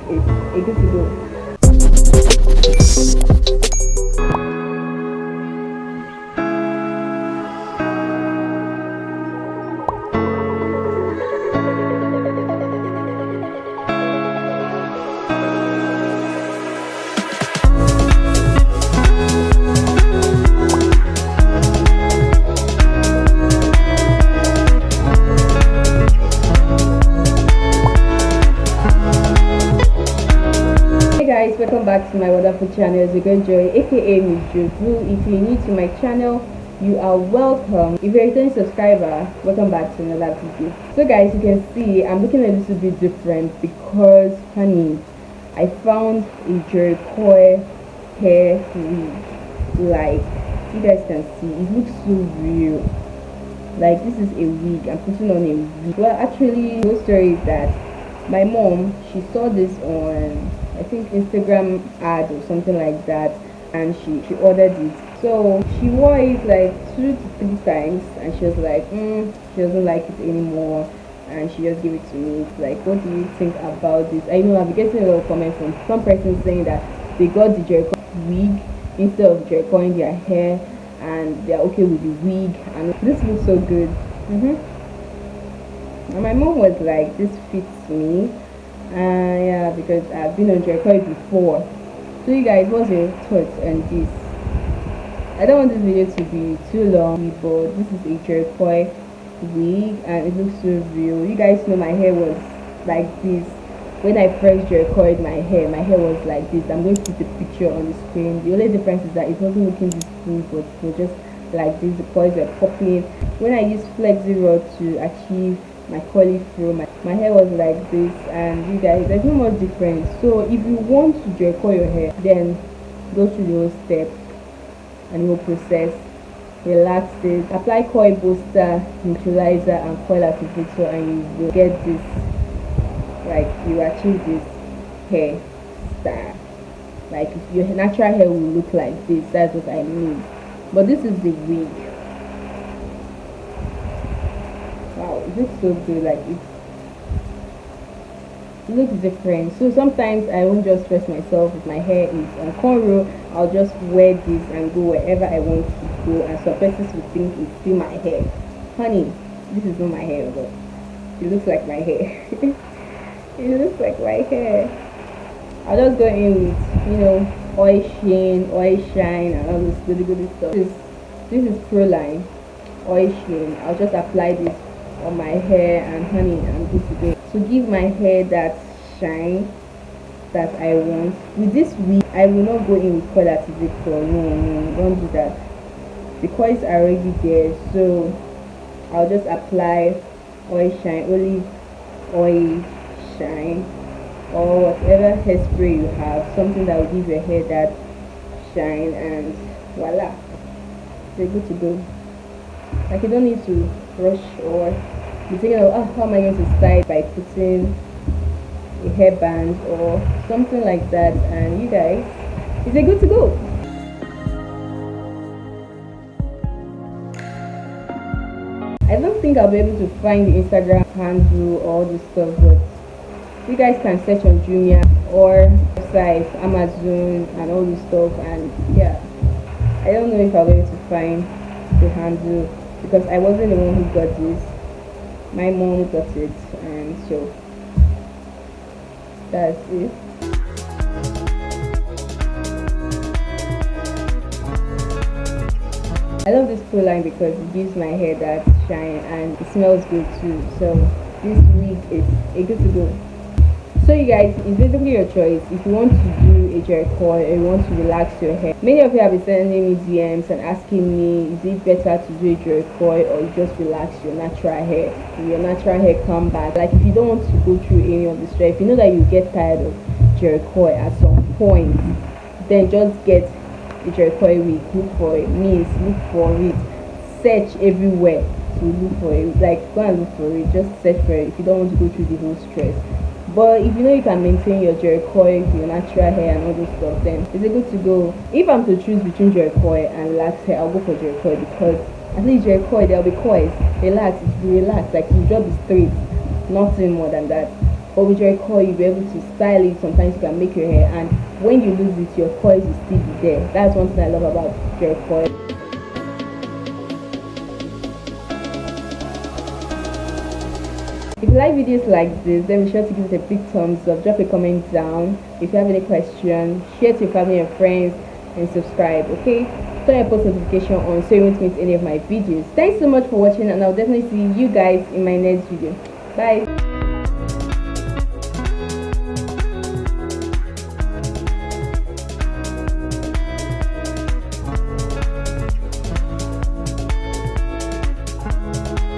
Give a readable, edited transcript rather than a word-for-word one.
is a good to go. Guys, welcome back to my wonderful channel. It's your girl Joy, aka Miss JOVOU. If you're new to my channel, you are welcome. If you're a returning subscriber, welcome back to another video. So guys, you can see I'm looking a little bit different because honey, I found a Jheri hair wig. Like you guys can see, it looks so real. Like this is a wig. I'm putting on a wig. Well, actually the story is that my mom, she saw this on, I think, Instagram ad or something like that, and she ordered it. So she wore it like 2 to 3 times, and she was like, she doesn't like it anymore, and she just gave it to me. It's like, what do you think about this? I know I've been getting a lot of comments from some person saying that they got the Jheri wig instead of Jheri in their hair, and they're okay with the wig, and this looks so good. And my mom was like, this fits me. Yeah, because I've been on Jheri before. So you guys, what's your thoughts on this? I don't want this video to be too long, but this is a Jheri wig and it looks so real. You guys know my hair was like this when I first Jheri my hair was like this. I'm going to put the picture on the screen. The only difference is that it wasn't looking this full, but it was just like this. The coils were popping. When I used flexi rod to achieve my curly fro, my hair was like this, and you guys, there's no much difference. So if you want to Jheri your hair, then go through the whole step and the whole process. Relax it, apply coil booster, neutralizer and coil activator, and you will get this, like you achieve this hair style. Like if your natural hair will look like this, that's what I mean. But this is the wig. Wow, it looks so good. Like it looks different. So sometimes I won't just stress myself if my hair is on cornrow. I'll just wear this and go wherever I want to go, and some persons will think it's still my hair. Honey, this is not my hair, but it looks like my hair. It looks like my hair. I'll just go in with, you know, oil shine and all this goody stuff. This is Proline oil sheen. I'll just apply this on my hair, and honey, I'm good to go. To give my hair that shine that I want. With this wig, I will not go in with coil activator. No, don't do that. The coils are already there, so I'll just apply oil shine, olive oil shine, or whatever hairspray you have, something that will give your hair that shine, and voila, you're good to go. Like you don't need to rush or be thinking of, how am I going to style by putting a hairband or something like that, and you guys, is it good to go? I don't think I'll be able to find the Instagram handle or all this stuff, but you guys can search on Jumia or website, Amazon and all this stuff, and yeah, I don't know if I'll be able to find the handle because I wasn't the one who got this. My mom got it, and so that's it. I love this Proline because it gives my hair that shine and it smells good too. So this wig is a good to go. So you guys, it's basically your choice. If you want to do a Jheri or you want to relax your hair. Many of you have been sending me DMs and asking me, is it better to do a Jheri or you just relax your natural hair? Will your natural hair come back? Like if you don't want to go through any of the stress, if you know that you get tired of Jheri at some point, then just get a Jheri wig. Look for it, look for it, search everywhere to look for it. Like go and look for it, just search for it if you don't want to go through the whole stress. But if you know you can maintain your Jheri your natural hair and all those stuff, then it's a good to go. If I'm to choose between Jheri and relaxed hair, I'll go for Jheri because at least Jheri there'll be coils. Relax, it's relaxed, like you drop the straight, nothing more than that. But with Jheri coil, you'll be able to style it. Sometimes you can make your hair, and when you lose it, your coils will still be there. That's one thing I love about Jheri coil. If you like videos like this, then be sure to give it a big thumbs up, drop a comment down. If you have any questions, share to your family and friends, and subscribe, okay? Turn your post notification on so you won't miss any of my videos. Thanks so much for watching, and I'll definitely see you guys in my next video. Bye.